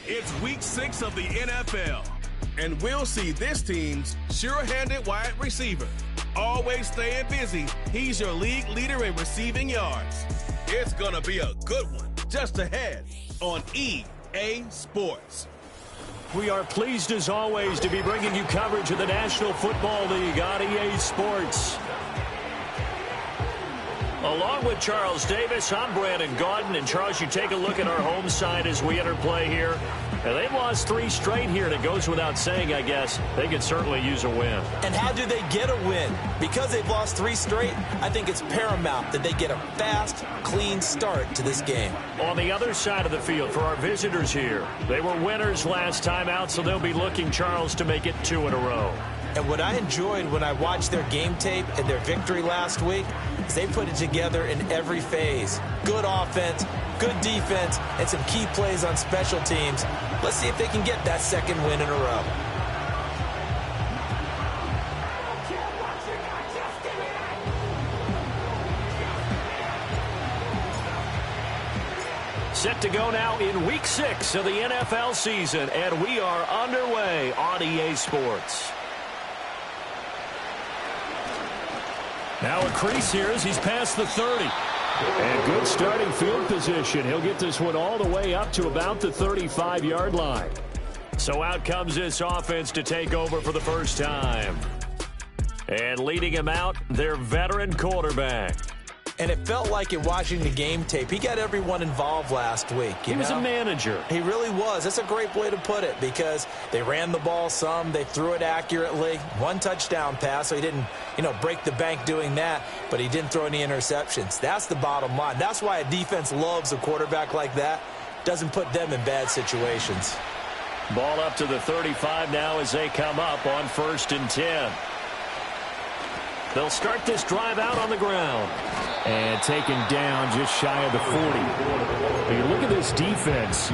It's week 6 of the NFL, and we'll see this team's sure-handed wide receiver. Always staying busy, he's your league leader in receiving yards. It's gonna be a good one just ahead on EA Sports. We are pleased as always to be bringing you coverage of the National Football League on EA Sports. Along with Charles Davis, I'm Brandon Gaudin. And Charles, you take a look at our home side as we enter play here. And they've lost 3 straight here, and it goes without saying, I guess, they could certainly use a win. And how do they get a win? Because they've lost 3 straight, I think it's paramount that they get a fast, clean start to this game. On the other side of the field for our visitors here, they were winners last time out, so they'll be looking, Charles, to make it 2 in a row. And what I enjoyed when I watched their game tape and their victory last week is they put it together in every phase. Good offense, good defense, and some key plays on special teams. Let's see if they can get that 2nd win in a row. Set to go now in week 6 of the NFL season, and we are underway on EA Sports. Now a crease here as he's past the 30. And good starting field position. He'll get this one all the way up to about the 35-yard line. So out comes this offense to take over for the first time. And leading him out, their veteran quarterback. And it felt like in watching the game tape, he got everyone involved last week. He was a manager. He really was. That's a great way to put it because they ran the ball some. They threw it accurately. 1 touchdown pass, so he didn't, break the bank doing that, but he didn't throw any interceptions. That's the bottom line. That's why a defense loves a quarterback like that. Doesn't put them in bad situations. Ball up to the 35 now as they come up on 1st and 10. They'll start this drive out on the ground. And taken down just shy of the 40. You look at this defense.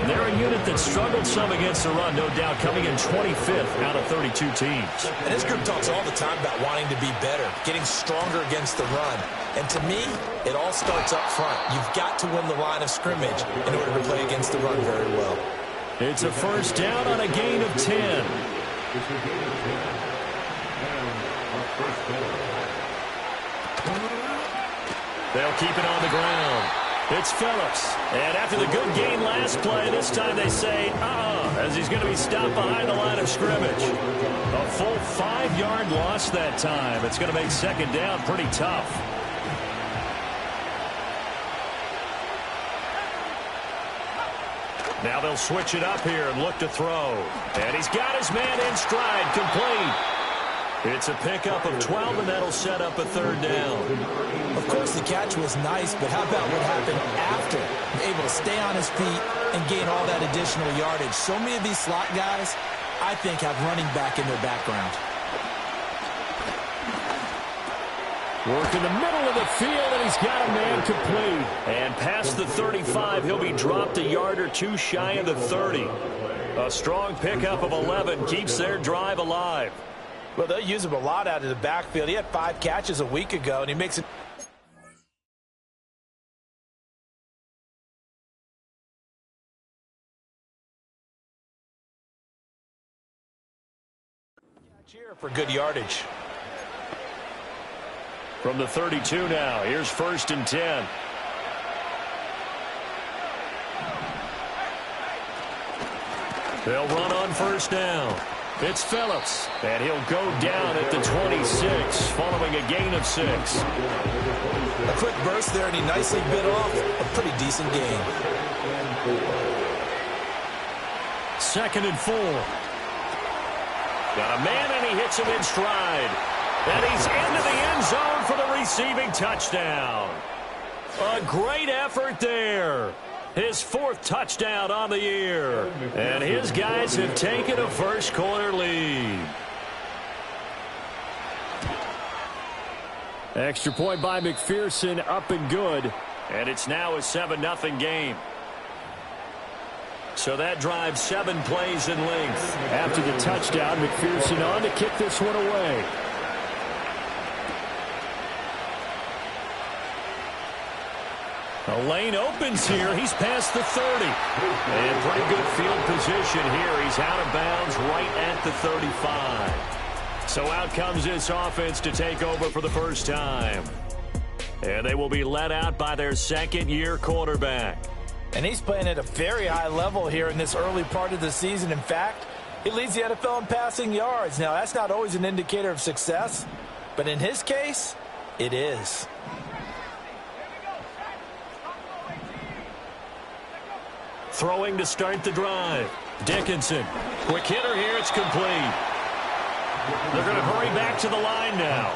They're a unit that struggled some against the run, no doubt, coming in 25th out of 32 teams. And this group talks all the time about wanting to be better, getting stronger against the run. And to me, it all starts up front. You've got to win the line of scrimmage in order to play against the run very well. It's a first down on a gain of 10. They'll keep it on the ground. It's Phillips. And after the good gain last play, this time they say, as he's going to be stopped behind the line of scrimmage. A full 5-yard loss that time. It's going to make 2nd down pretty tough. Now they'll switch it up here and look to throw. And he's got his man in stride, complete. It's a pickup of 12, and that'll set up a 3rd down. Of course, the catch was nice, but how about what happened after? Able to stay on his feet and gain all that additional yardage. So many of these slot guys, I think, have running back in their background. Work in the middle of the field, and he's got a man complete. And past the 35, he'll be dropped a yard or 2 shy of the 30. A strong pickup of 11 keeps their drive alive. Well, they'll use him a lot out of the backfield. He had 5 catches a week ago, and he makes it. Cheer for good yardage. From the 32 now, here's 1st and 10. They'll run on 1st down. It's Phillips, and he'll go down at the 26, following a gain of 6. A quick burst there, and he nicely bit off a pretty decent gain. 2nd and 4. Got a man, and he hits him in stride. And he's into the end zone for the receiving touchdown. A great effort there. His 4th touchdown on the year. And his guys have taken a first-quarter lead. Extra point by McPherson, up and good. And it's now a 7-0 game. So that drives 7 plays in length. After the touchdown, McPherson on to kick this one away. A lane opens here. He's past the 30. And pretty good field position here. He's out of bounds right at the 35. So out comes this offense to take over for the first time. And they will be led out by their second-year quarterback. And he's playing at a very high level here in this early part of the season. In fact, he leads the NFL in passing yards. Now, that's not always an indicator of success, but in his case, it is. Throwing to start the drive. Dickinson. Quick hitter here. It's complete. They're going to hurry back to the line now.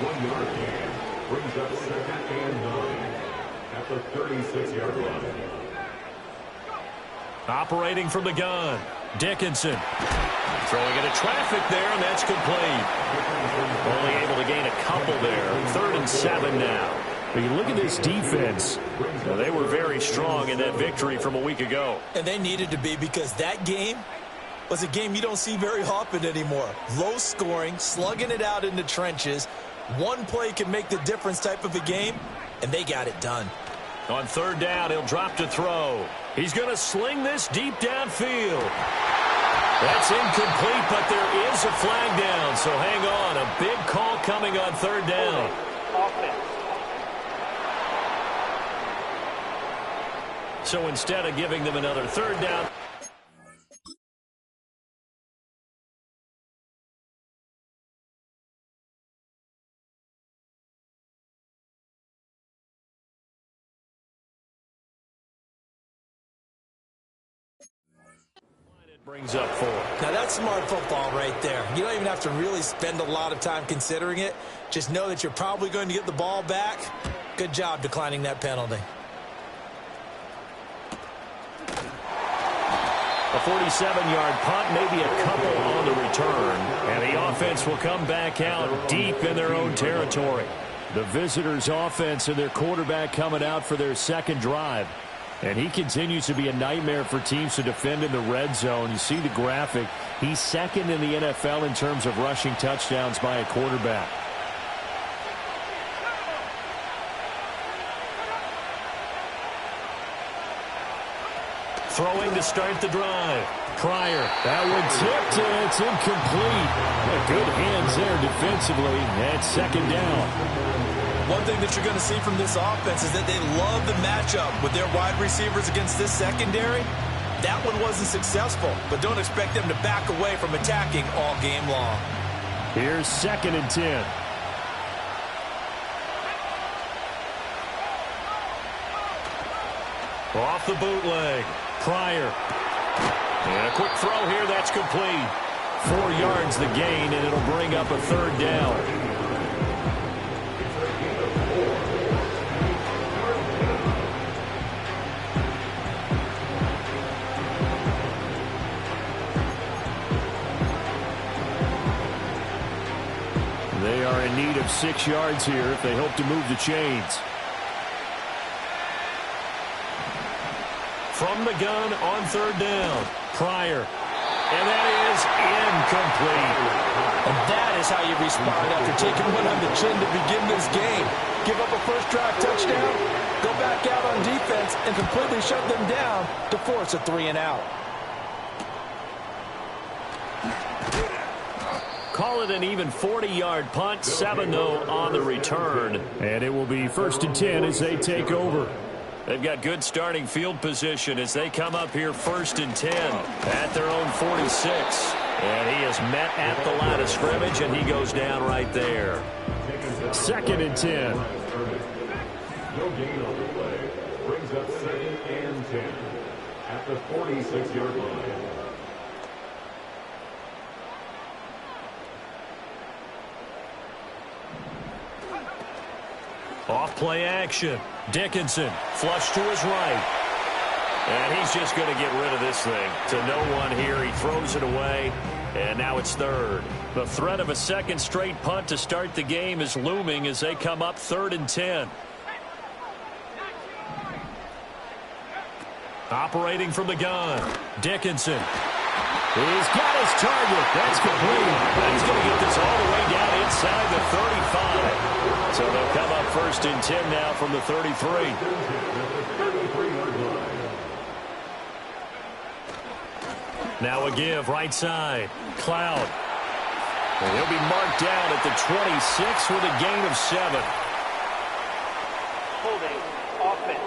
1 yard gain brings up 2nd and 9 at the 36-yard line. Operating from the gun. Dickinson. Throwing into traffic there, and that's complete. Only able to gain a couple there. 3rd and 7 now. But you look at this defense. Well, they were very strong in that victory from a week ago. And they needed to be, because that game was a game you don't see very often anymore. Low scoring, slugging it out in the trenches. One play can make the difference type of a game, and they got it done. On 3rd down, he'll drop to throw. He's going to sling this deep downfield. That's incomplete, but there is a flag down, so hang on. A big call coming on 3rd down. So instead of giving them another 3rd down, brings up 4. Now, that's smart football right there. You don't even have to really spend a lot of time considering it. Just know that you're probably going to get the ball back. Good job declining that penalty. A 47-yard punt, maybe a couple on the return. And the offense will come back out deep in their own territory. The visitors' offense and their quarterback coming out for their second drive. And he continues to be a nightmare for teams to defend in the red zone. You see the graphic. He's second in the NFL in terms of rushing touchdowns by a quarterback. Throwing to start the drive. Pryor. That one tipped, and it's incomplete. Good hands there defensively. And 2nd down. One thing that you're going to see from this offense is that they love the matchup with their wide receivers against this secondary. That one wasn't successful, but don't expect them to back away from attacking all game long. Here's 2nd and 10. Off the bootleg. Pryor. And a quick throw here. That's complete. 4 yards the gain, and it'll bring up a 3rd down. They are in need of 6 yards here if they hope to move the chains. From the gun on 3rd down. Pryor. And that is incomplete. And that is how you respond after taking one on the chin to begin this game. Give up a first-drive touchdown, go back out on defense, and completely shut them down to force a 3-and-out. Call it an even 40-yard punt, 7 though on the return. And it will be 1st and 10 as they take over. They've got good starting field position as they come up here 1st and 10 at their own 46. And he is met at the line of scrimmage, and he goes down right there. 2nd and 10. No gain on the play. Brings up 2nd and 10 at the 46-yard line. Off play action. Dickinson, flush to his right. And he's just going to get rid of this thing to no one here. He throws it away, and now it's 3rd. The threat of a 2nd straight punt to start the game is looming as they come up 3rd and 10. Operating from the gun. Dickinson. He's got his target. That's complete. He's going to get this all the way down inside the 35. So they'll come up 1st and 10 now from the 33. Now a give right side. Cloud. And he'll be marked down at the 26 with a gain of 7. Holding offense.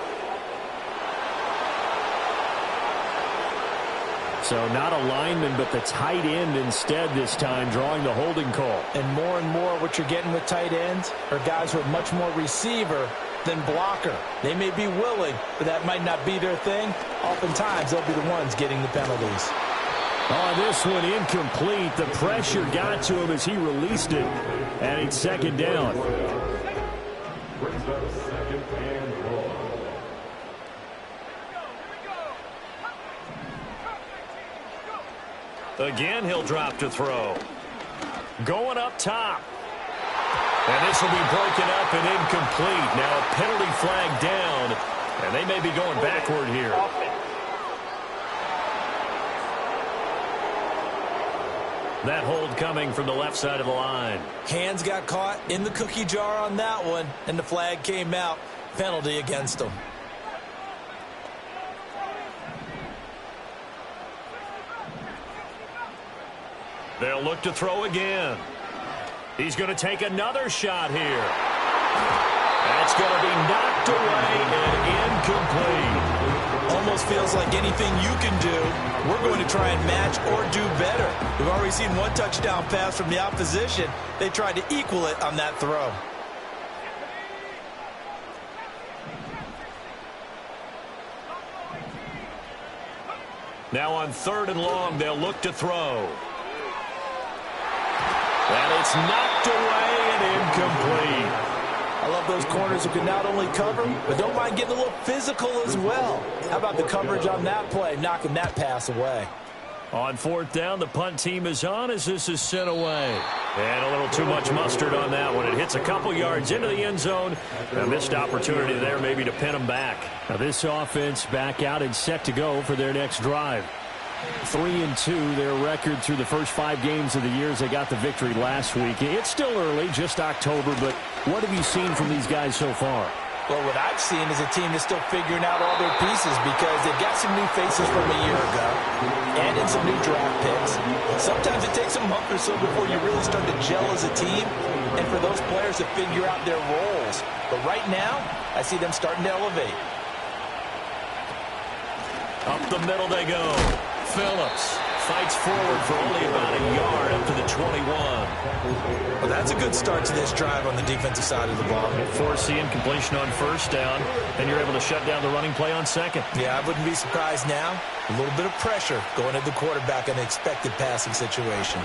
So not a lineman, but the tight end instead this time, drawing the holding call. And more what you're getting with tight ends are guys who are much more receiver than blocker. They may be willing, but that might not be their thing. Oftentimes, they'll be the ones getting the penalties. Oh, this one incomplete. The pressure got to him as he released it. And it's 2nd down. Brings up 2nd and long. Again, he'll drop to throw. Going up top. And this will be broken up and incomplete. Now a penalty flag down. And they may be going backward here. That hold coming from the left side of the line. Hands got caught in the cookie jar on that one, and the flag came out. Penalty against them. They'll look to throw again. He's going to take another shot here. That's going to be knocked away and incomplete. Almost feels like anything you can do, we're going to try and match or do better. We've already seen one touchdown pass from the opposition. They tried to equal it on that throw. Now on 3rd and long, they'll look to throw. And it's knocked away and incomplete. I love those corners who can not only cover, but don't mind getting a little physical as well. How about the coverage on that play, knocking that pass away? On 4th down, the punt team is on as this is sent away. And a little too much mustard on that one. It hits a couple yards into the end zone. A missed opportunity there maybe to pin them back. Now this offense back out and set to go for their next drive. 3-2, their record through the first 5 games of the year as they got the victory last week. It's still early, just October, but what have you seen from these guys so far? Well, what I've seen is a team that's still figuring out all their pieces because they've got some new faces from a year ago and in some new draft picks. Sometimes it takes a month or so before you really start to gel as a team and for those players to figure out their roles. But right now, I see them starting to elevate. Up the middle they go. Phillips fights forward for only about a yard up to the 21. Well, that's a good start to this drive on the defensive side of the ball. Force the incompletion on 1st down, and you're able to shut down the running play on 2nd. Yeah, I wouldn't be surprised now. A little bit of pressure going at the quarterback in an expected passing situation.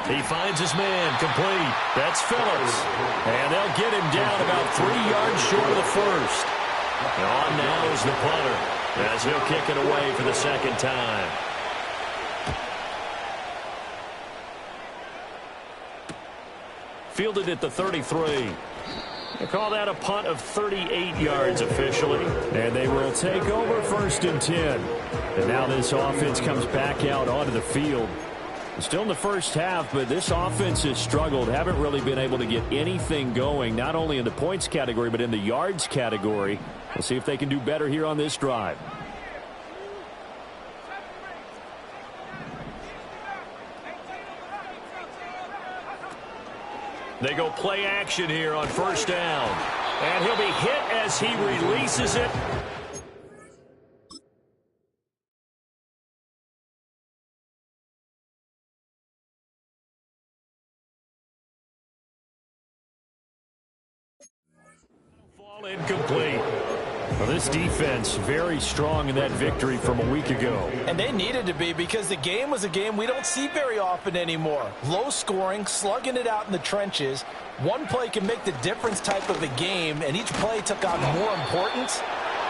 He finds his man complete. That's Phillips. And they'll get him down about 3 yards short of the 1st. And on now is the punter, as he'll kick it away for the 2nd time. Fielded at the 33. They call that a punt of 38 yards officially. And they will take over 1st and 10. And now this offense comes back out onto the field. Still in the first half, but this offense has struggled. Haven't really been able to get anything going, not only in the points category, but in the yards category. We'll see if they can do better here on this drive. They go play action here on 1st down. And he'll be hit as he releases it. Fall incomplete. Well, this defense very strong in that victory from a week ago. And they needed to be because the game was a game we don't see very often anymore. Low scoring, slugging it out in the trenches. One play can make the difference type of a game, and each play took on more importance,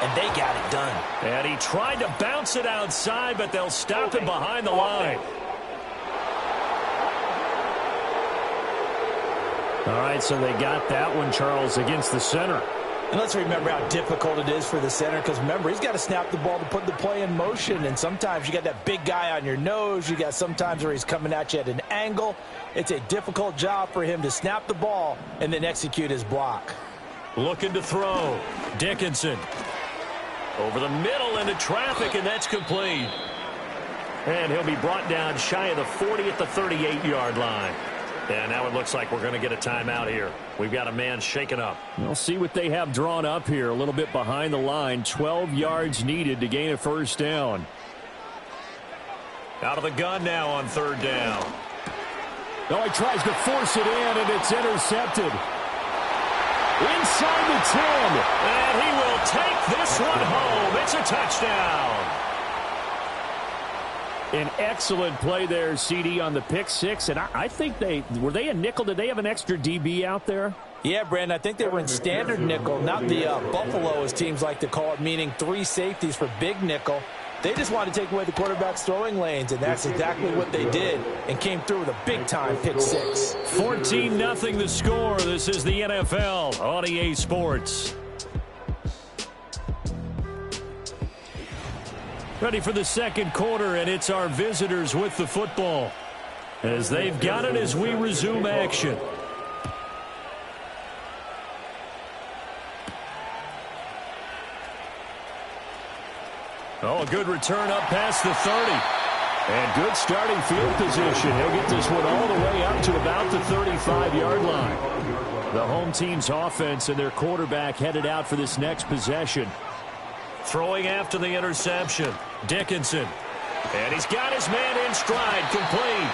and they got it done. And he tried to bounce it outside, but they'll stop him behind the line. All right, so they got that one, Charles, against the center. And let's remember how difficult it is for the center, because remember, he's got to snap the ball to put the play in motion, and sometimes you got that big guy on your nose. You got sometimes where he's coming at you at an angle. It's a difficult job for him to snap the ball and then execute his block. Looking to throw. Dickinson. Over the middle into traffic, and that's complete. And he'll be brought down shy of the 40 at the 38-yard line. And now it looks like we're going to get a timeout here. We've got a man shaken up. We'll see what they have drawn up here. A little bit behind the line. 12 yards needed to gain a first down. Out of the gun now on third down. Oh, he tries to force it in, and it's intercepted. Inside the 10. And he will take this one home. It's a touchdown. An excellent play there, CD, on the pick six. And I think were they a nickel? Did they have an extra DB out there? Yeah, Brandon, I think they were in standard nickel, not the Buffalo, as teams like to call it, meaning 3 safeties for big nickel. They just wanted to take away the quarterback's throwing lanes, and that's exactly what they did, and came through with a big-time pick six. 14-0 the score. This is the NFL on EA Sports. Ready for the second quarter, and it's our visitors with the football, as they've got it as we resume action. Oh, a good return up past the 30. And good starting field position. He'll get this one all the way up to about the 35-yard line. The home team's offense and their quarterback headed out for this next possession. Throwing after the interception. Dickinson. And he's got his man in stride, complete.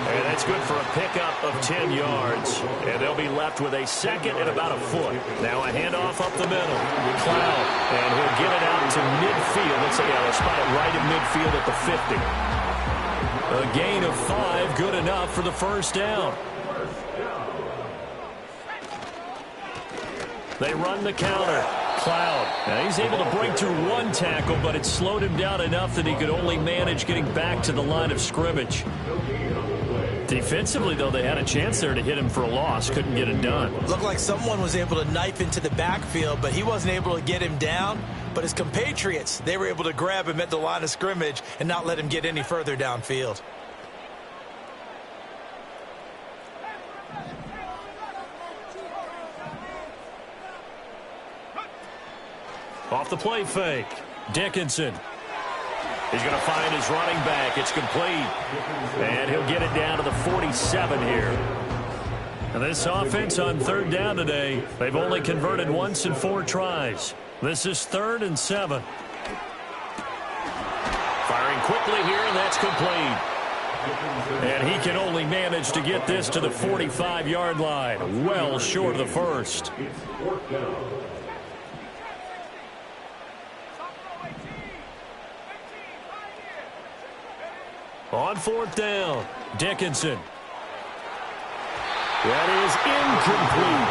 And that's good for a pickup of 10 yards. And they'll be left with a second and about a foot. Now a handoff up the middle. Cloud. And he'll get it out to midfield. Let's say a spot it right in midfield at the 50. A gain of 5, good enough for the first down. They run the counter. Cloud. Now he's able to break through one tackle, but it slowed him down enough that he could only manage getting back to the line of scrimmage. Defensively, though, they had a chance there to hit him for a loss. Couldn't get it done. Looked like someone was able to knife into the backfield, but he wasn't able to get him down. But his compatriots, they were able to grab him at the line of scrimmage and not let him get any further downfield. Off the play fake. Dickinson. He's going to find his running back. It's complete. And he'll get it down to the 47 here. And this offense on third down today, they've only converted once in 4 tries. This is 3rd and 7. Firing quickly here, and that's complete. And he can only manage to get this to the 45-yard line. Well short of the first. On 4th down, Dickinson. That is incomplete.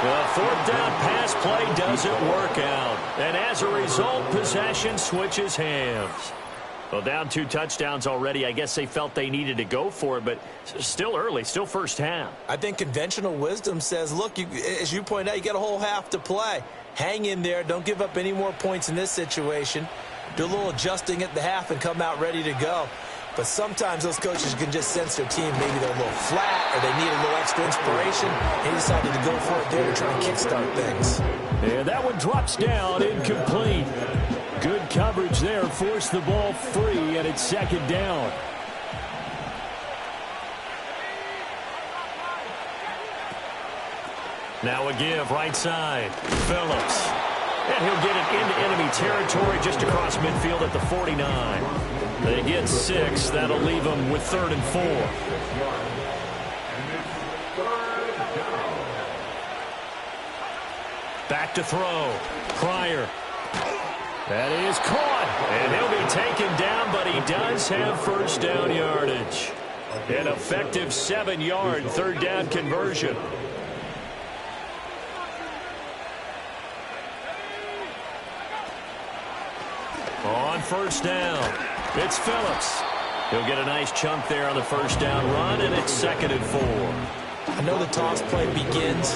The 4th down pass play doesn't work out. And as a result, possession switches hands. Well, down 2 touchdowns already. I guess they felt they needed to go for it, but still early, still first half. I think conventional wisdom says, look, as you point out, you got a whole half to play. Hang in there. Don't give up any more points in this situation. Do a little adjusting at the half and come out ready to go. But sometimes those coaches can just sense their team. Maybe they're a little flat or they need a little extra inspiration. He decided to go for it there to try and kickstart things. And that one drops down, incomplete. Good coverage there, forced the ball free, and it's 2nd down. Now a give, right side. Phillips. And he'll get it into enemy territory just across midfield at the 49. They get 6. That'll leave them with 3rd and 4. Back to throw. Pryor. That is caught. And he'll be taken down, but he does have first down yardage. An effective 7-yard 3rd down conversion. On 1st down, it's Phillips. He'll get a nice chunk there on the 1st down run, and it's 2nd and 4. I know the toss play begins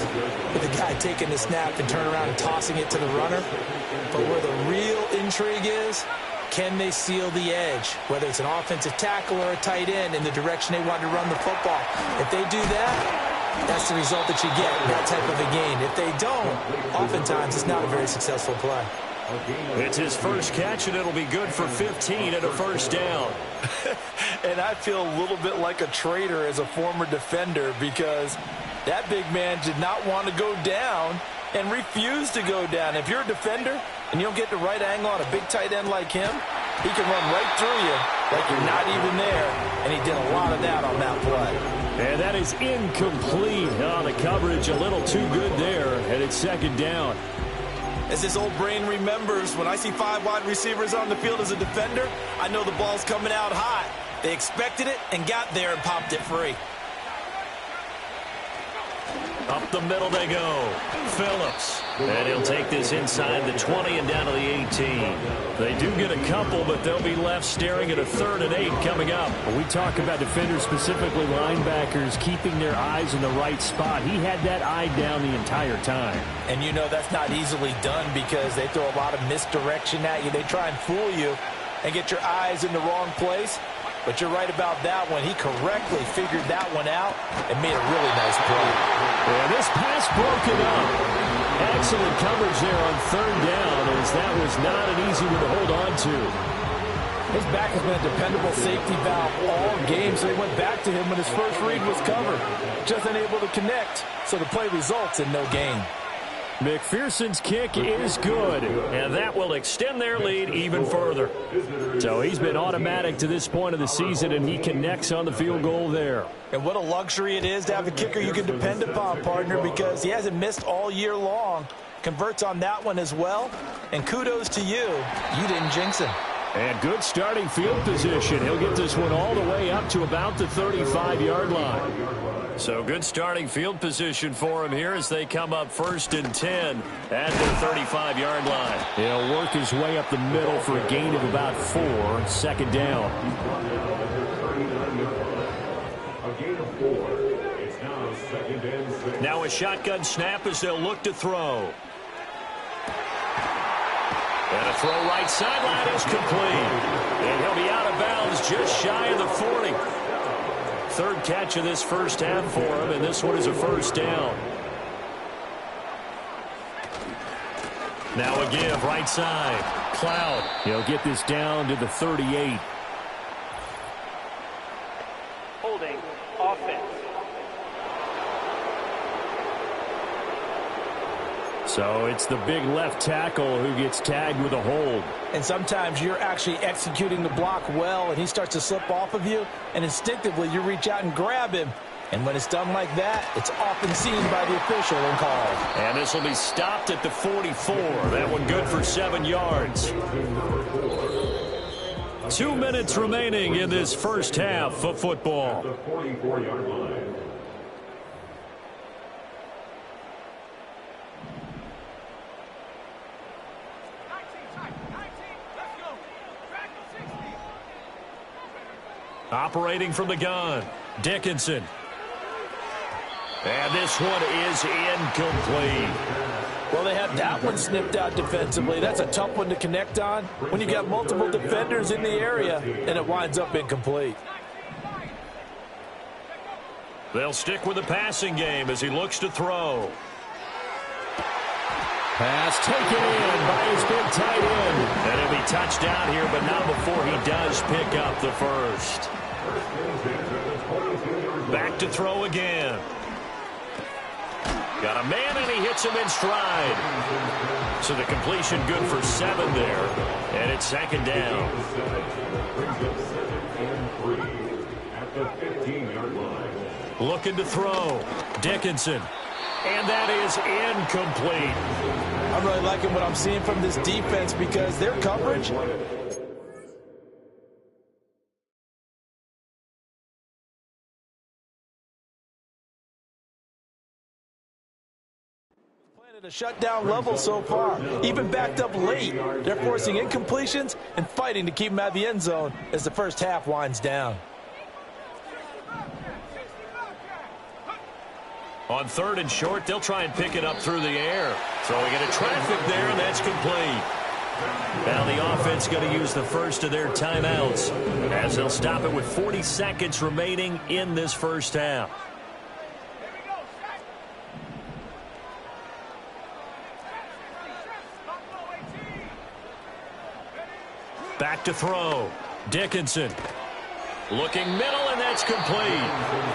with the guy taking the snap and turn around and tossing it to the runner. But where the real intrigue is, can they seal the edge, whether it's an offensive tackle or a tight end in the direction they want to run the football? If they do that, that's the result that you get in that type of a game. If they don't, oftentimes it's not a very successful play. It's his first catch, and it'll be good for 15 and a first down. And I feel a little bit like a traitor as a former defender because that big man did not want to go down and refused to go down. If you're a defender and you don't get the right angle on a big tight end like him, he can run right through you like you're not even there, and he did a lot of that on that play. And that is incomplete. Oh, the coverage a little too good there, and it's second down. As his old brain remembers, when I see 5 wide receivers on the field as a defender, I know the ball's coming out hot. They expected it and got there and popped it free. Up the middle they go. Phillips. And he'll take this inside the 20 and down to the 18. They do get a couple, but they'll be left staring at a 3rd and 8 coming up. When we talk about defenders, specifically linebackers, keeping their eyes in the right spot. He had that eye down the entire time. And you know that's not easily done because they throw a lot of misdirection at you. They try and fool you and get your eyes in the wrong place. But you're right about that one. He correctly figured that one out and made a really nice play. And this pass broken up. Excellent coverage there on 3rd down, as that was not an easy one to hold on to. His back has been a dependable safety valve all game, so he went back to him when his first read was covered. Just unable to connect, so the play results in no gain. McPherson's kick is good, and that will extend their lead even further. So he's been automatic to this point of the season, and he connects on the field goal there. And what a luxury it is to have a kicker you can depend upon, partner, because he hasn't missed all year long. Converts on that one as well, and kudos to you. You didn't jinx him. And good starting field position. He'll get this one all the way up to about the 35-yard line. So good starting field position for him here as they come up 1st and 10 at their 35-yard line. He'll work his way up the middle for a gain of about 4, 2nd down. A gain of 4. It's now 2nd and 6. Now a shotgun snap as they'll look to throw. And a throw right sideline is complete. And he'll be out of bounds just shy of the 40. 3rd catch of this first half for him, and this one is a first down. Now a give right side. Cloud. He'll get this down to the 38. Holding offense. So it's the big left tackle who gets tagged with a hold. And sometimes you're actually executing the block well, and he starts to slip off of you, and instinctively you reach out and grab him. And when it's done like that, it's often seen by the official and called. And this will be stopped at the 44. That one good for 7 yards. 2 minutes remaining in this first half of football. The 44-yard line. Operating from the gun, Dickinson. And this one is incomplete. Well, they had that one snipped out defensively. That's a tough one to connect on when you got multiple defenders in the area, and it winds up incomplete. They'll stick with the passing game as he looks to throw. Pass taken in by his big tight end. And he'll be touched down here, but not before he does pick up the first. Back to throw again. Got a man, and he hits him in stride. So the completion good for 7 there. And it's 2nd down. At the 15-yard line. Looking to throw. Dickinson. And that is incomplete. I'm really liking what I'm seeing from this defense because their coverage playing at a shutdown level so far. Even backed up late, they're forcing incompletions and fighting to keep them out of the end zone as the first half winds down. On 3rd and short, they'll try and pick it up through the air. So we get a traffic there, and that's complete. Now the offense going to use the first of their timeouts as they'll stop it with 40 seconds remaining in this first half. Back to throw. Dickinson. Looking middle, and that's complete.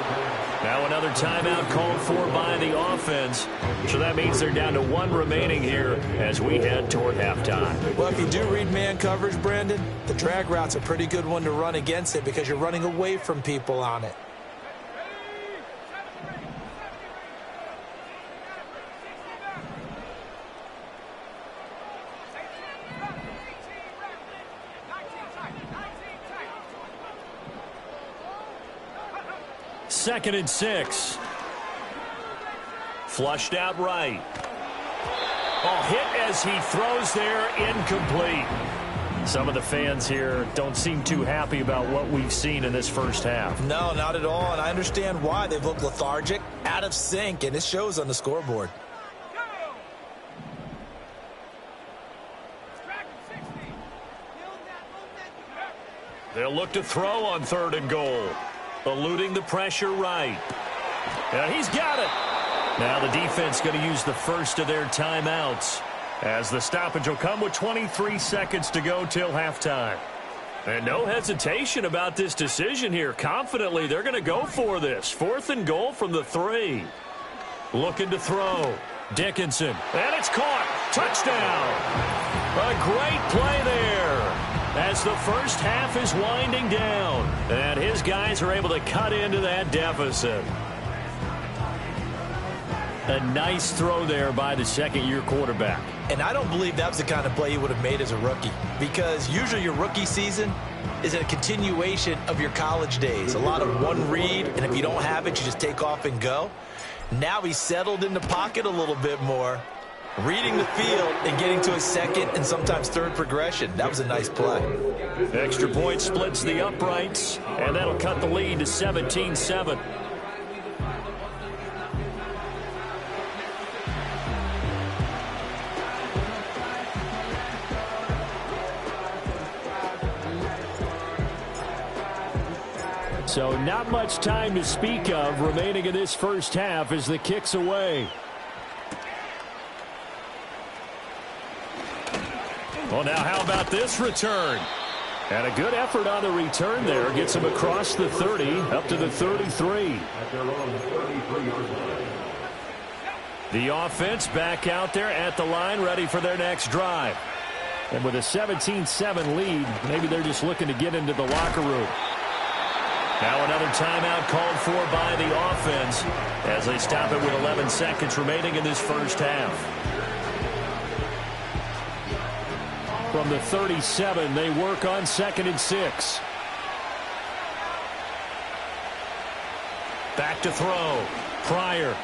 Now another timeout called for by the offense. So that means they're down to 1 remaining here as we head toward halftime. Well, if you do read man coverage, Brandon, the drag route's a pretty good one to run against it because you're running away from people on it. Second and 6. Flushed out right. Oh, hit as he throws there, incomplete. Some of the fans here don't seem too happy about what we've seen in this first half. No, not at all, and I understand why. They've looked lethargic, out of sync, and it shows on the scoreboard. They'll look to throw on 3rd and goal. Eluding the pressure right. And he's got it. Now the defense going to use the first of their timeouts as the stoppage will come with 23 seconds to go till halftime. And no hesitation about this decision here. Confidently, they're going to go for this. 4th and goal from the 3. Looking to throw. Dickinson. And it's caught. Touchdown. A great play there as the first half is winding down. And his guys are able to cut into that deficit. A nice throw there by the second-year quarterback. And I don't believe that was the kind of play he would have made as a rookie, because usually your rookie season is a continuation of your college days. A lot of one read, and if you don't have it, you just take off and go. Now he's settled in the pocket a little bit more, reading the field and getting to his second and sometimes third progression. That was a nice play. Extra point splits the uprights, and that'll cut the lead to 17-7. So not much time to speak of remaining in this first half as the kick's away. Well, now how about this return? And a good effort on the return there. Gets him across the 30, up to the 33. The offense back out there at the line, ready for their next drive. And with a 17-7 lead, maybe they're just looking to get into the locker room. Now another timeout called for by the offense as they stop it with 11 seconds remaining in this first half. From the 37, they work on 2nd and 6. Back to throw. Pryor.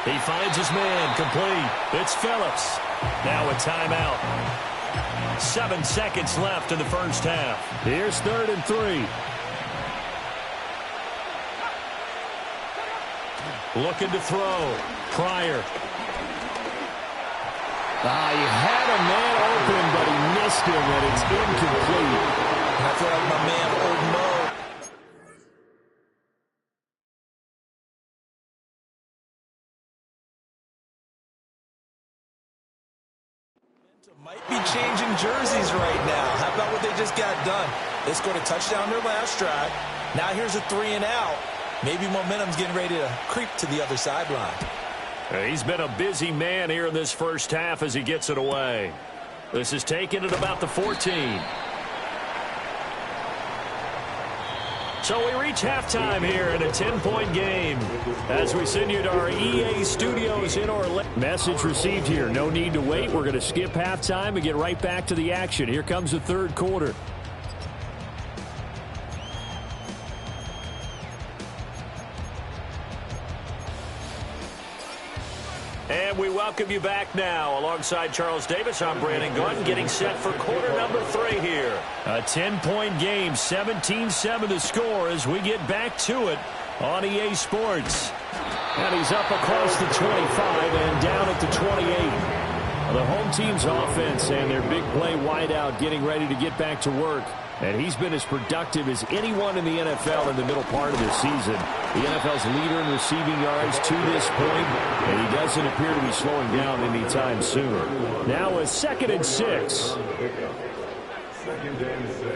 He finds his man, complete. It's Phillips. Now a timeout. 7 seconds left in the first half. Here's 3rd and 3. Looking to throw. Pryor. He had a man open, but he missed him, and it's incomplete. I feel like my man, Old Mo. Might be changing jerseys right now. How about what they just got done? They scored a touchdown their last drive. Now here's a 3 and out. Maybe momentum's getting ready to creep to the other sideline. He's been a busy man here in this first half as he gets it away. This is taken at about the 14. So we reach halftime here in a 10-point game as we send you to our EA studios in Orlando. Message received here. No need to wait. We're going to skip halftime and get right back to the action. Here comes the third quarter. And we welcome you back now. Alongside Charles Davis, I'm Brandon Gaudin, getting set for quarter number 3 here. A 10-point game, 17-7 the score as we get back to it on EA Sports. And he's up across the 25 and down at the 28. The home team's offense and their big play wideout getting ready to get back to work. And he's been as productive as anyone in the NFL in the middle part of the season. The NFL's leader in receiving yards to this point, and he doesn't appear to be slowing down anytime soon. Now a 2nd and 6. 2nd and 6.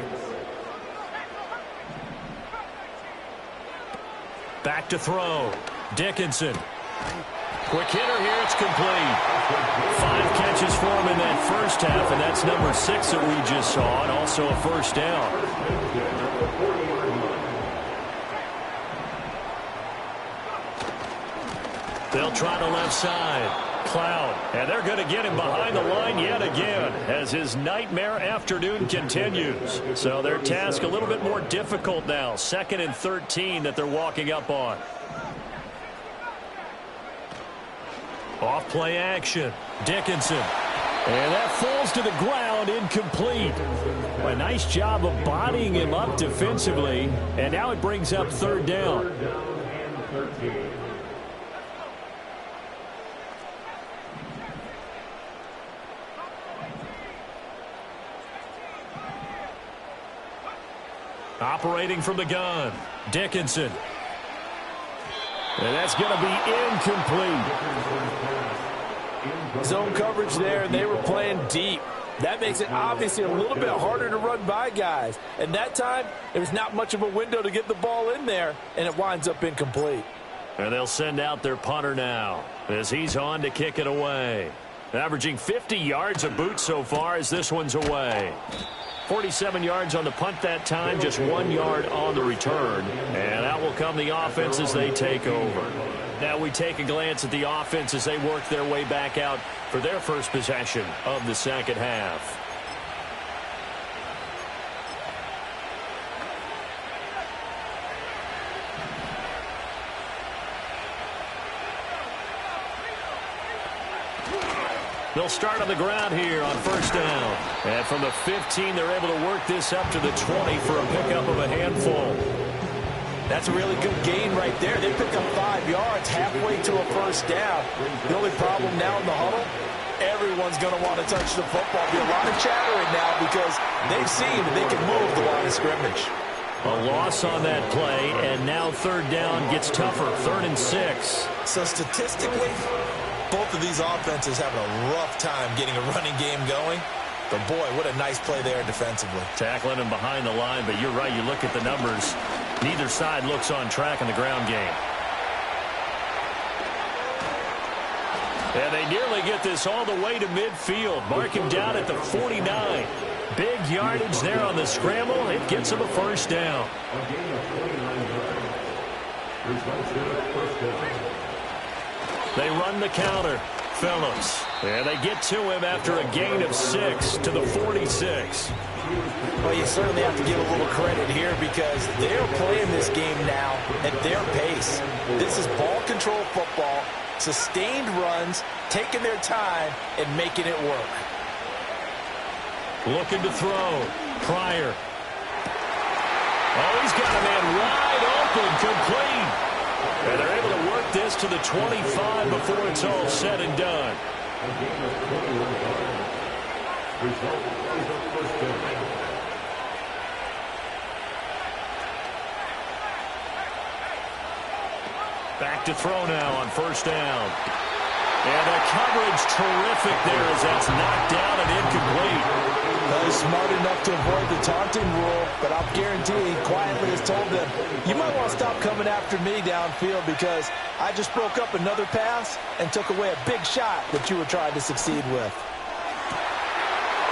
Back to throw. Dickinson. Quick hitter here. It's complete. 5 catches for him in that first half, and that's number 6 that we just saw, and also a first down. They'll try the left side. Cloud. And they're going to get him behind the line yet again as his nightmare afternoon continues. So their task a little bit more difficult now. 2nd and 13 that they're walking up on. Off play action. Dickinson. And that falls to the ground, incomplete. A nice job of bodying him up defensively. And now it brings up 3rd down. 3rd down and 13. Operating from the gun. Dickinson. And that's going to be incomplete. Zone coverage there, and they were playing deep. That makes it obviously a little bit harder to run by guys. And that time, there's not much of a window to get the ball in there, and it winds up incomplete. And they'll send out their punter now as he's on to kick it away. Averaging 50 yards a boot so far as this one's away. 47 yards on the punt that time, just 1 yard on the return. And out will come the offense as they take over. Now we take a glance at the offense as they work their way back out for their first possession of the second half. They'll start on the ground here on first down. And from the 15, they're able to work this up to the 20 for a pickup of a handful. That's a really good gain right there. They pick up 5 yards halfway to a first down. The only problem now in the huddle, everyone's going to want to touch the football. Be a lot of chattering now because they've seen that they can move the line of scrimmage. A loss on that play, and now 3rd down gets tougher. 3rd and 6. So statistically, both of these offenses having a rough time getting a running game going. But, boy, what a nice play there defensively. Tackling him behind the line, but you're right. You look at the numbers. Neither side looks on track in the ground game. And they nearly get this all the way to midfield. Mark him down at the 49. Big yardage there on the scramble. It gets him a first down. They run the counter. Phillips. And they get to him after a gain of 6 to the 46. Well, you certainly have to give a little credit here because they're playing this game now at their pace. This is ball control football, sustained runs, taking their time, and making it work. Looking to throw. Pryor. Oh, he's got a man wide open, complete. And they're able to work this to the 25 before it's all said and done. Back to throw now on first down. And the coverage terrific there as that's knocked down and incomplete. Well, he's smart enough to avoid the taunting rule, but I'll guarantee he quietly has told them, you might want to stop coming after me downfield because I just broke up another pass and took away a big shot that you were trying to succeed with.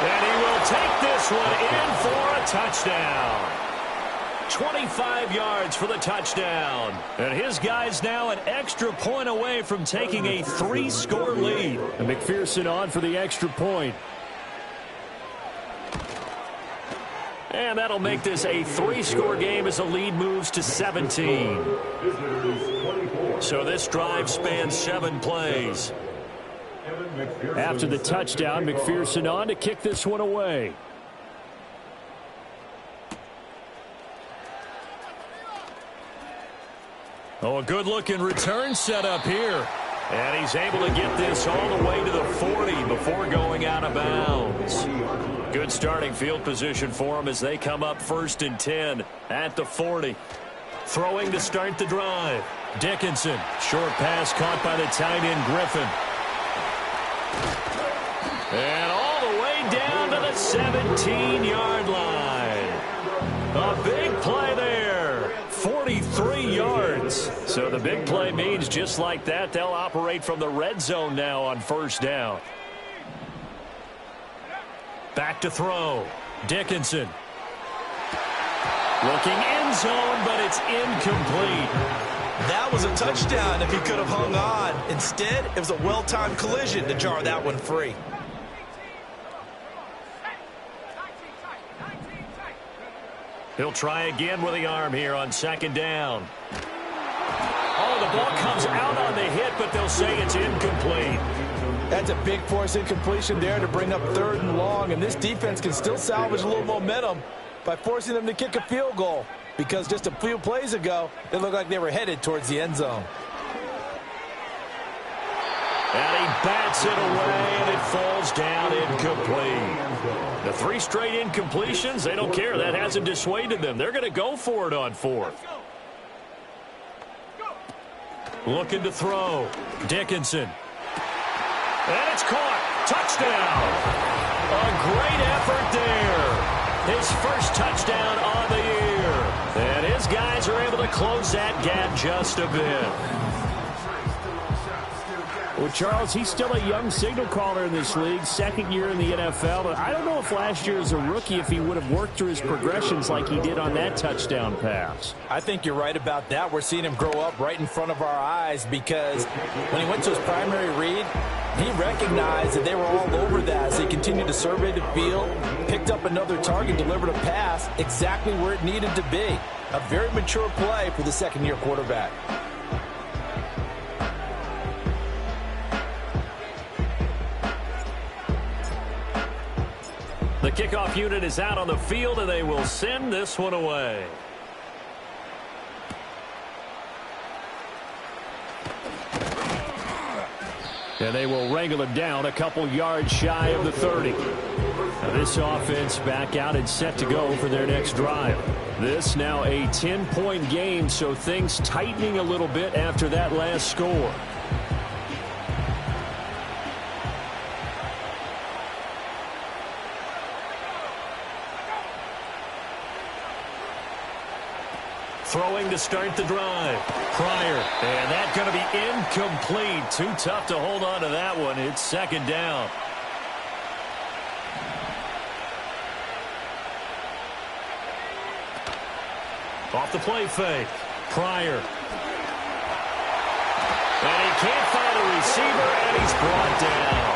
And he will take this one in for a touchdown. 25 yards for the touchdown. And his guys now an extra point away from taking a 3-score lead. And McPherson on for the extra point. And that'll make this a 3-score game as the lead moves to 17. So this drive spans 7 plays. After the touchdown, McPherson on to kick this one away. Oh, a good-looking return set up here. And he's able to get this all the way to the 40 before going out of bounds. Good starting field position for him as they come up 1st and 10 at the 40. Throwing to start the drive. Dickinson. Short pass caught by the tight end Griffin. And all the way down to the 17-yard line. A big play there. 43 yards. So the big play means just like that, they'll operate from the red zone now on 1st down. Back to throw. Dickinson. Looking end zone, but it's incomplete. That was a touchdown if he could have hung on. Instead, it was a well-timed collision to jar that one free. He'll try again with the arm here on 2nd down. Oh, the ball comes out on the hit, but they'll say it's incomplete. That's a big force incompletion there to bring up 3rd and long, and this defense can still salvage a little momentum by forcing them to kick a field goal, because just a few plays ago, it looked like they were headed towards the end zone. And he bats it away, and it falls down incomplete. The 3 straight incompletions, they don't care. That hasn't dissuaded them. They're going to go for it on 4th. Looking to throw. Dickinson. And it's caught. Touchdown. A great effort there. His first touchdown on the year. And his guys are able to close that gap just a bit. Well, Charles, he's still a young signal caller in this league, 2nd year in the NFL. But I don't know if last year as a rookie, if he would have worked through his progressions like he did on that touchdown pass. I think you're right about that. We're seeing him grow up right in front of our eyes, because when he went to his primary read, he recognized that they were all over that. So he continued to survey the field, picked up another target, delivered a pass exactly where it needed to be. A very mature play for the 2nd-year quarterback. The kickoff unit is out on the field, and they will send this one away. And they will wrangle him down a couple yards shy of the 30. Now this offense back out and set to go for their next drive. This now a 10-point game, so things tightening a little bit after that last score. Throwing to start the drive. Pryor. And that's going to be incomplete. Too tough to hold on to that one. It's 2nd down. Off the play fake. Pryor. And he can't find a receiver, and he's brought down.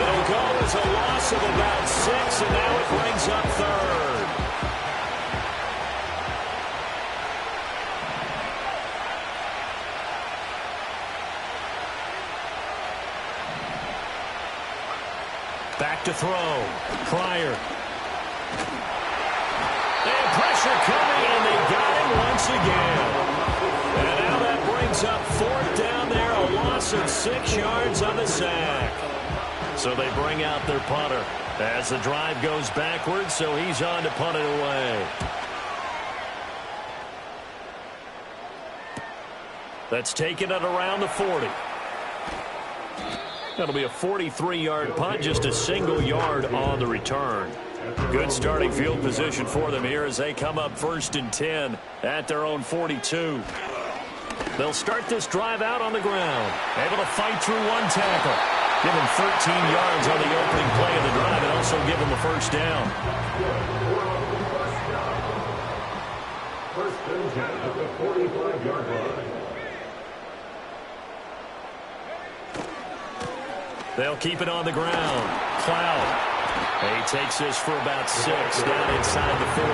It'll go as a loss of about 6, and now it brings up 3rd. Back to throw. Pryor. And pressure coming, and they got him once again. And now that brings up 4th down there, a loss of 6 yards on the sack. So they bring out their punter as the drive goes backwards, so he's on to punt it away. That's taken at around the 40. That'll be a 43-yard punt, just a single yard on the return. Good starting field position for them here as they come up 1st and 10 at their own 42. They'll start this drive out on the ground. Able to fight through one tackle. Give him 13 yards on the opening play of the drive and also give him a 1st down. 1st and 10 at the 45-yard line. They'll keep it on the ground. Cloud. He takes this for about 6 down inside the 40.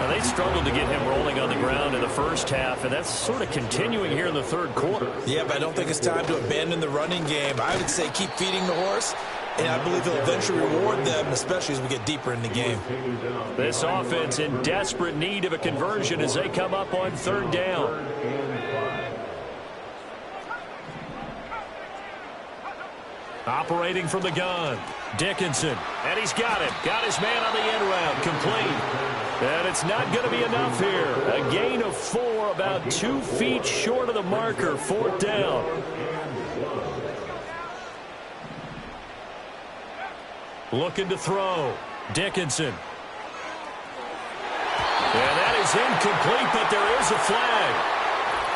Now, they struggled to get him rolling on the ground in the first half, and that's sort of continuing here in the 3rd quarter. Yeah, but I don't think it's time to abandon the running game. I would say keep feeding the horse And I believe he'll eventually reward them, especially as we get deeper in the game. This offense in desperate need of a conversion as they come up on 3rd down. Operating from the gun, Dickinson, and he's got him. Got his man on the end round, complete. And it's not going to be enough here. A gain of 4, about 2 feet short of the marker, 4th down. Looking to throw, Dickinson. And that is incomplete, but there is a flag.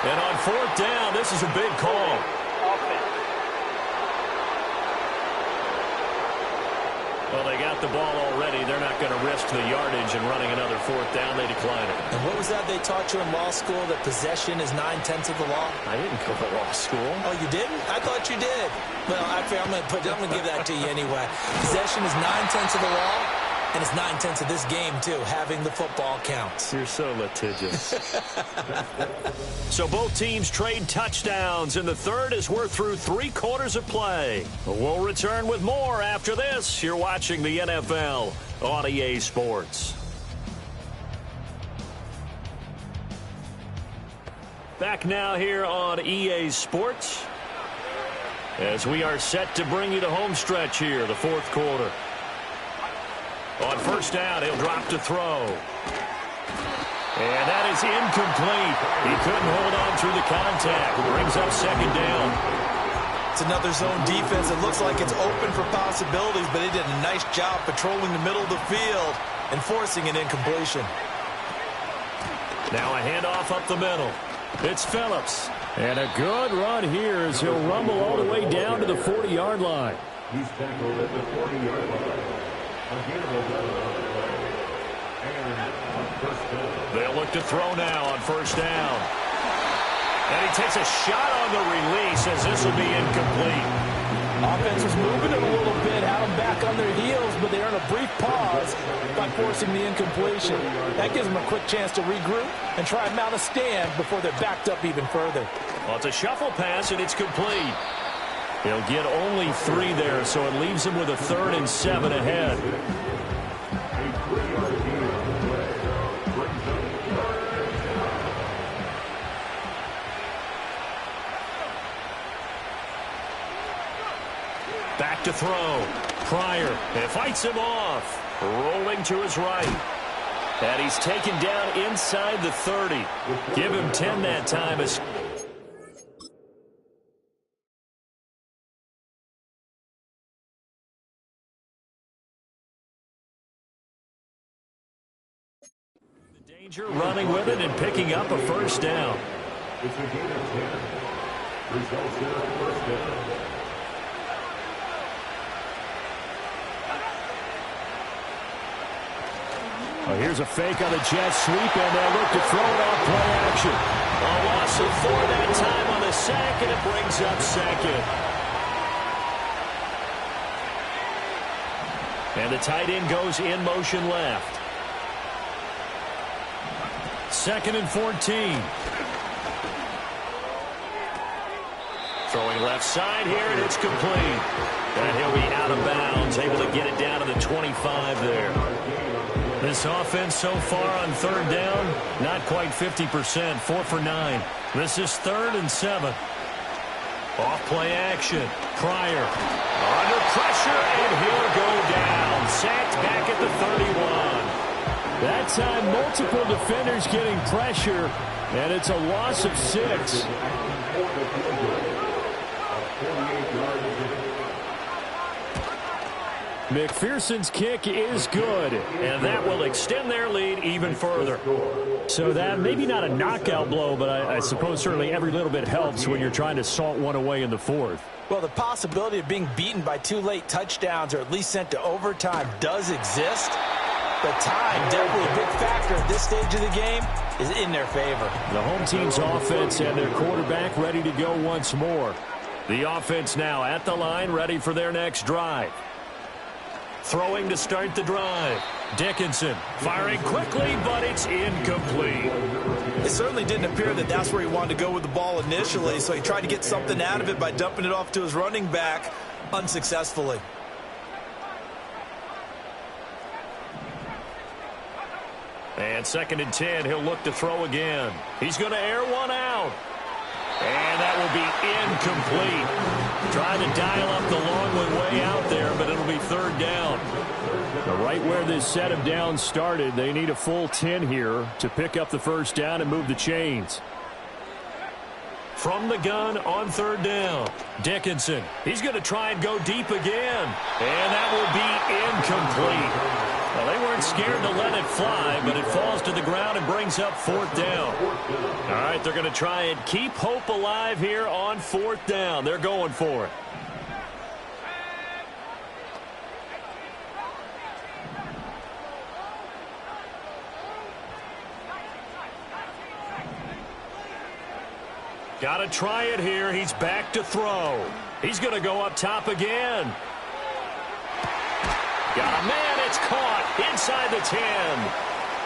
And on 4th down, this is a big call. Well, they got the ball already. They're not going to risk the yardage and running another 4th down. They decline it. And what was that they taught you in law school, that possession is 9/10 of the law? I didn't go to law school. Oh, you didn't? I thought you did. Well, actually, I'm going to give that to you anyway. Possession is 9/10 of the law, and it's 9/10 of this game, too. Having the football counts. You're so litigious. So both teams trade touchdowns in the 3rd as we're through 3 quarters of play. We'll return with more after this. You're watching the NFL on EA Sports. Back now here on EA Sports as we are set to bring you the home stretch here, the 4th quarter. On 1st down, he'll drop to throw. And that is incomplete. He couldn't hold on through the contact. Brings up 2nd down. It's another zone defense. It looks like it's open for possibilities, but they did a nice job patrolling the middle of the field and forcing an incompletion. Now a handoff up the middle. It's Phillips. And a good run here as he'll rumble all the way down to the 40-yard line. He's tackled at the 40-yard line. Again, they'll look to throw now on 1st down. And he takes a shot on the release as this will be incomplete. Offense was moving it a little bit, had them back on their heels, but they earn a brief pause by forcing the incompletion. That gives them a quick chance to regroup and try and mount a stand before they're backed up even further. Well, it's a shuffle pass, and it's complete. He'll get only 3 there, so it leaves him with a 3rd and 7 ahead. Back to throw. Pryor. And fights him off. Rolling to his right. And he's taken down inside the 30. Give him 10 that time. Danger running with it and picking up a 1st down. It's a gain of 10. Results in a 1st down. Oh, here's a fake on the jet sweep, and they'll look to throw it off play action. A loss of 4 that time on the sack, and it brings up 2nd. And the tight end goes in motion left. 2nd and 14. Throwing left side here, and it's complete. And he'll be out of bounds, able to get it down to the 25 there. This offense so far on 3rd down, not quite 50%, 4 for 9. This is 3rd and 7. Off play action. Pryor under pressure, and he'll go down. Sacked back at the 31. That time, multiple defenders getting pressure, and it's a loss of 6. McPherson's kick is good, and that will extend their lead even further. So that maybe not a knockout blow, but I suppose certainly every little bit helps when you're trying to salt one away in the 4th. Well, the possibility of being beaten by 2 late touchdowns or at least sent to overtime does exist. But time, definitely a big factor at this stage of the game, is in their favor. The home team's offense and their quarterback ready to go once more. The offense now at the line, ready for their next drive. Throwing to start the drive. Dickinson firing quickly, but it's incomplete. It certainly didn't appear that that's where he wanted to go with the ball initially, so he tried to get something out of it by dumping it off to his running back unsuccessfully. And 2nd and 10, he'll look to throw again. He's going to air one out. And that will be incomplete. Trying to dial up the long way out there, but it'll be 3rd down. Right where this set of downs started, they need a full 10 here to pick up the 1st down and move the chains. From the gun on 3rd down, Dickinson. He's going to try and go deep again. And that will be incomplete. Well, they weren't scared to let it fly, but it falls to the ground and brings up 4th down. All right, they're going to try and keep hope alive here on 4th down. They're going for it. Got to try it here. He's back to throw. He's going to go up top again. Got a man. It's caught inside the 10.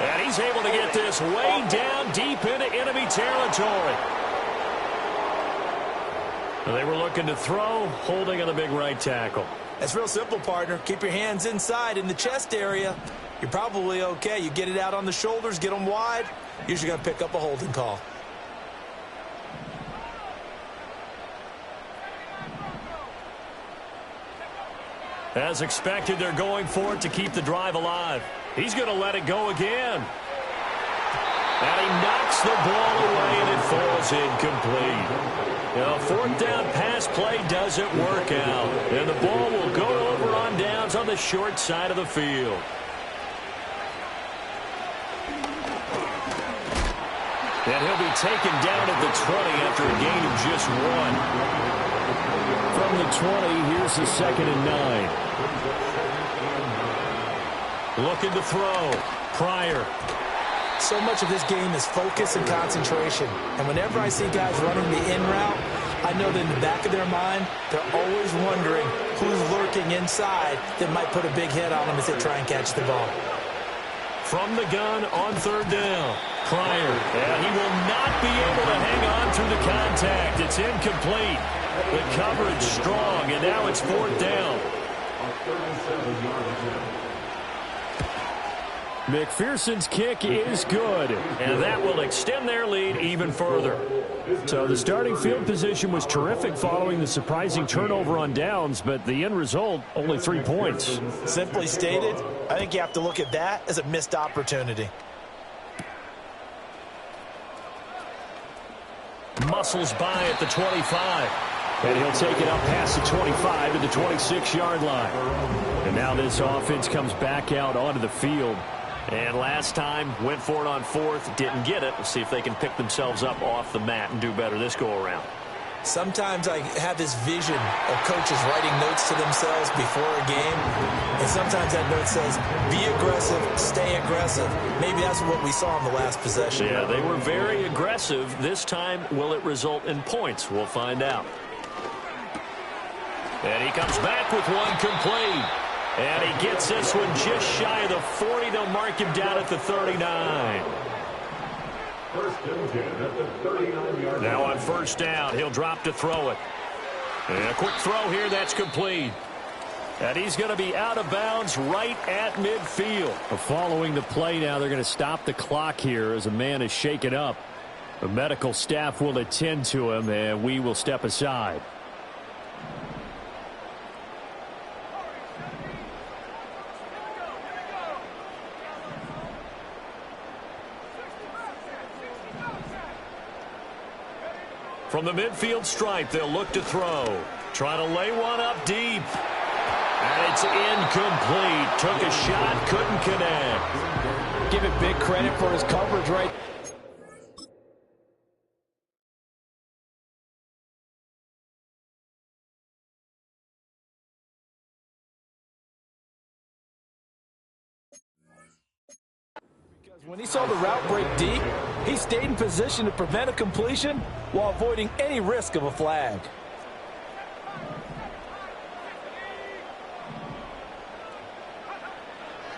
And he's able to get this way down deep into enemy territory. They were looking to throw, holding on the big right tackle. That's real simple, partner. Keep your hands inside in the chest area. You're probably okay. You get it out on the shoulders, get them wide. Usually going to pick up a holding call. As expected, they're going for it to keep the drive alive. He's going to let it go again. And he knocks the ball away, and it falls incomplete. Now, 4th down pass play doesn't work out. And the ball will go over on downs on the short side of the field. And he'll be taken down at the 20 after a gain of just 1. From the 20, here's the 2nd and 9. Looking to throw. Pryor. So much of this game is focus and concentration. And whenever I see guys running the in route, I know that in the back of their mind, they're always wondering who's lurking inside that might put a big hit on them as they try and catch the ball. From the gun on 3rd down. Pryor. And he will not be able to hang on through the contact. It's incomplete. The coverage strong, and now it's 4th down. McPherson's kick is good. And that will extend their lead even further. So the starting field position was terrific following the surprising turnover on downs, but the end result, only 3 points. Simply stated, I think you have to look at that as a missed opportunity. Muscles by at the 25. And he'll take it up past the 25 to the 26-yard line. And now this offense comes back out onto the field. And last time, went for it on 4th, didn't get it. We'll see if they can pick themselves up off the mat and do better this go-around. Sometimes I have this vision of coaches writing notes to themselves before a game. And sometimes that note says, be aggressive, stay aggressive. Maybe that's what we saw in the last possession. Yeah, they were very aggressive. This time, will it result in points? We'll find out. And he comes back with one complete. And he gets this one just shy of the 40. They'll mark him down at the 39. First and 10 at the 39-yard line. Now on 1st down, he'll drop to throw it. And a quick throw here, that's complete. And he's going to be out of bounds right at midfield. Following the play now, they're going to stop the clock here as a man is shaken up. The medical staff will attend to him, and we will step aside. From the midfield stripe, they'll look to throw. Try to lay one up deep. And it's incomplete. Took a shot, couldn't connect. Give it big credit for his coverage right. When he saw the route break deep, he stayed in position to prevent a completion while avoiding any risk of a flag.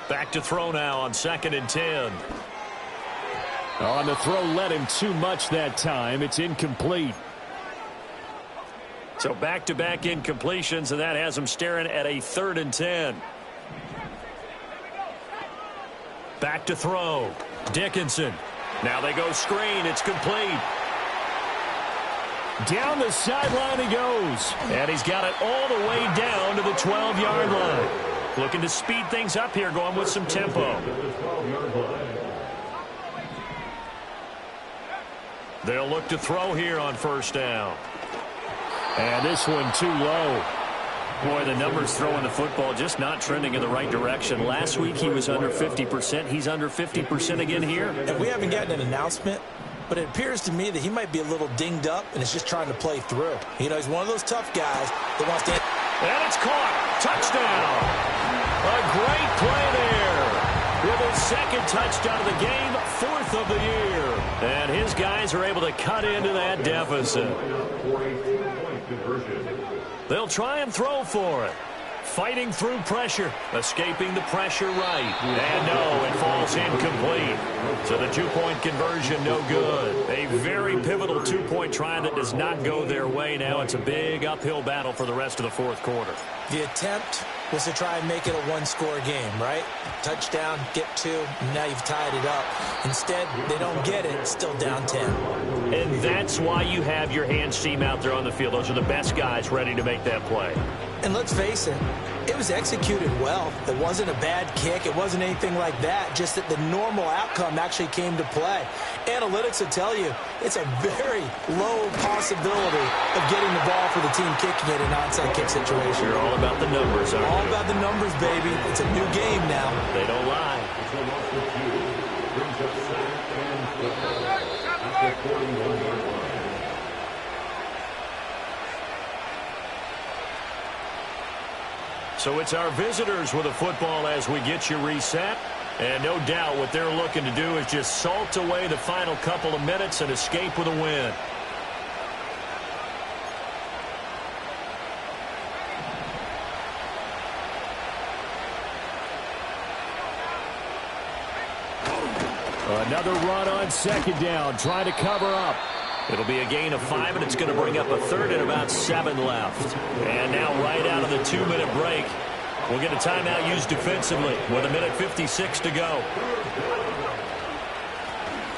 Back to throw now on 2nd and 10. On the throw led him too much that time. It's incomplete. So back-to-back incompletions, and that has him staring at a 3rd and 10. Back to throw. Dickinson. Now they go screen. It's complete. Down the sideline he goes. And he's got it all the way down to the 12-yard line. Looking to speed things up here, going with some tempo. They'll look to throw here on first down. And this one too low. Boy, the numbers throwing the football just not trending in the right direction. Last week he was under 50%. He's under 50% again here. And we haven't gotten an announcement, but it appears to me that he might be a little dinged up and is just trying to play through. You know, he's one of those tough guys that wants to... And it's caught. Touchdown. A great play there. With his second touchdown of the game, 4th of the year. And his guys are able to cut into that deficit. They'll try and throw for it. Fighting through pressure. Escaping the pressure right. And no, it falls incomplete. So the two-point conversion, no good. A very pivotal two-point try that does not go their way. Now it's a big uphill battle for the rest of the fourth quarter. The attempt was to try and make it a one-score game, right? Touchdown, get 2, and now you've tied it up. Instead, they don't get it, it's still down 10. And that's why you have your hands team out there on the field. Those are the best guys ready to make that play. And let's face it, it was executed well. It wasn't a bad kick. It wasn't anything like that. Just that the normal outcome actually came to play. Analytics will tell you it's a very low possibility of getting the ball for the team kicking it in an onside kick situation. You're all about the numbers, aren't you? All about the numbers, baby. It's a new game now. They don't lie. So it's our visitors with a football as we get you reset. And no doubt what they're looking to do is just salt away the final couple of minutes and escape with a win. Another run on second down. Try to cover up. It'll be a gain of 5, and it's going to bring up a third and about 7 left. And now right out of the 2-minute break, we'll get a timeout used defensively with 1:56 to go.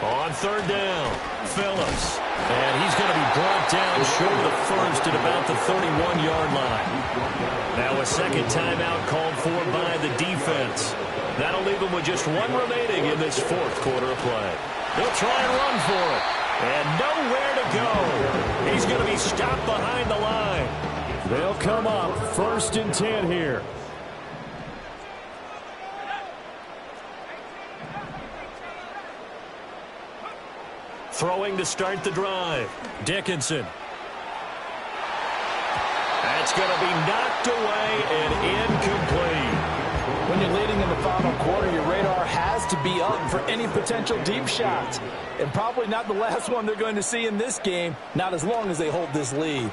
On third down, Phillips. And he's going to be brought down short of the first at about the 31-yard line. Now a second timeout called for by the defense. That'll leave them with just 1 remaining in this fourth quarter of play. They'll try and run for it. And nowhere to go. He's going to be stopped behind the line. They'll come up 1st and 10 here. Throwing to start the drive. Dickinson. That's going to be knocked away and incomplete. When you're leading in the final quarter, your radar has to be up for any potential deep shots. And probably not the last one they're going to see in this game, not as long as they hold this lead.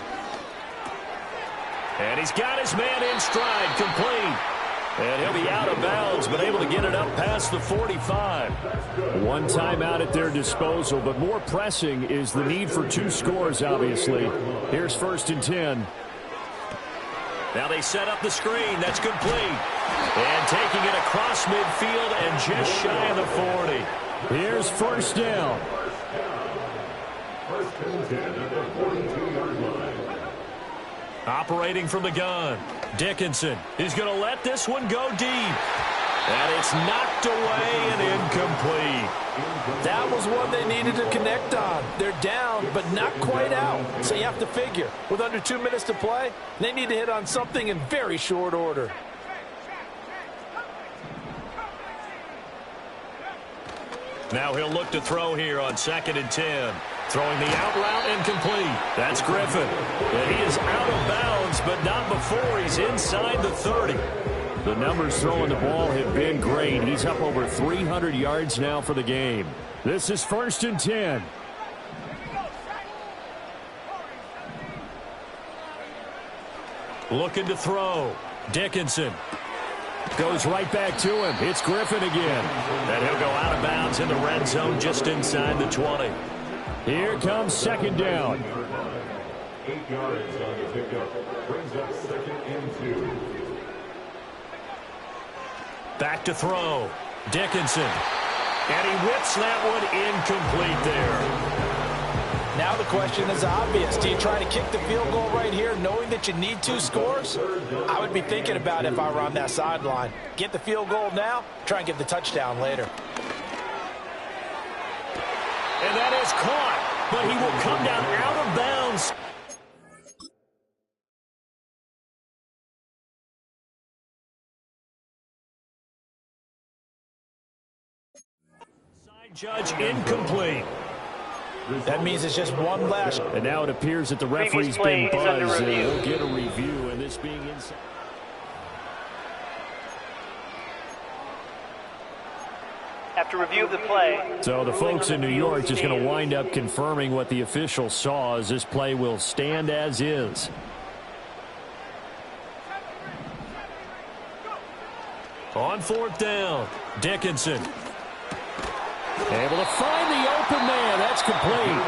And he's got his man in stride, complete. And he'll be out of bounds, but able to get it up past the 45. One timeout at their disposal, but more pressing is the need for 2 scores, obviously. Here's 1st and 10. Now they set up the screen. That's complete. And taking it across midfield and just shy of the 40. Here's 1st down. 1st and 10 at the 42-yard line. Operating from the gun. Dickinson is going to let this one go deep. And it's knocked away and incomplete. That was one they needed to connect on. They're down, but not quite out. So you have to figure, with under 2 minutes to play, they need to hit on something in very short order. Now he'll look to throw here on 2nd and 10. Throwing the out route and complete. That's Griffin. And he is out of bounds, but not before he's inside the 30. The numbers throwing the ball have been great. He's up over 300 yards now for the game. This is 1st and 10. Looking to throw. Dickinson. Goes right back to him. It's Griffin again. And he'll go out of bounds in the red zone just inside the 20. Here comes 2nd down. 8 yards on the pickup. Brings up 2nd and 2. Back to throw. Dickinson. And he whips that one incomplete there. Now the question is obvious. Do you try to kick the field goal right here knowing that you need 2 scores? I would be thinking about it if I were on that sideline. Get the field goal now, try and get the touchdown later. And that is caught, but he will come down out of bounds. Side judge incomplete. That means it's just one last. And now it appears that the referee's been buzzed. He'll get a review, and this being inside. After review of the play. So the folks in New York just going to wind up confirming what the official saw, as this play will stand as is. On 4th down, Dickinson. Able to find the open man. That's complete.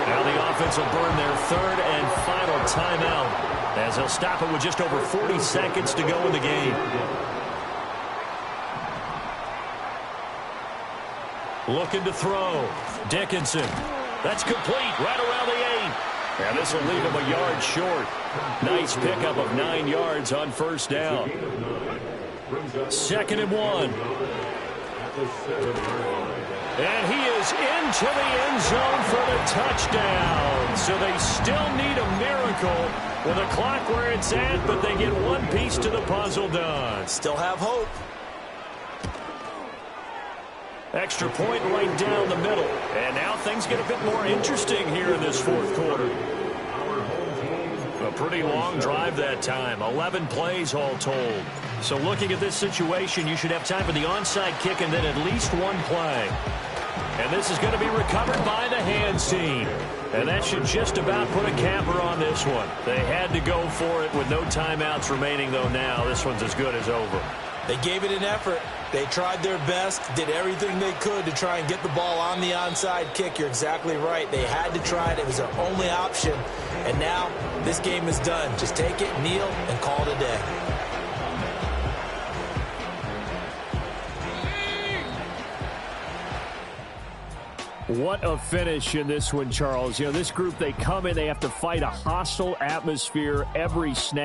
Now the offense will burn their 3rd and final timeout, as they'll stop it with just over 40 seconds to go in the game. Looking to throw. Dickinson. That's complete right around the 8. And this will leave him a yard short. Nice pickup of 9 yards on 1st down. 2nd and 1. And he is into the end zone for the touchdown. So they still need a miracle with the clock where it's at, but they get one piece to the puzzle done. Still have hope. Extra point right down the middle. And now things get a bit more interesting here in this 4th quarter. A pretty long drive that time. 11 plays all told. So looking at this situation, you should have time for the onside kick and then at least one play. And this is going to be recovered by the hands team. And that should just about put a capper on this one. They had to go for it with no timeouts remaining, though now this one's as good as over. They gave it an effort. They tried their best, did everything they could to try and get the ball on the onside kick. You're exactly right. They had to try it. It was their only option. And now this game is done. Just take it, kneel, and call it a day. What a finish in this one, Charles. You know, this group, they come in, they have to fight a hostile atmosphere every snap.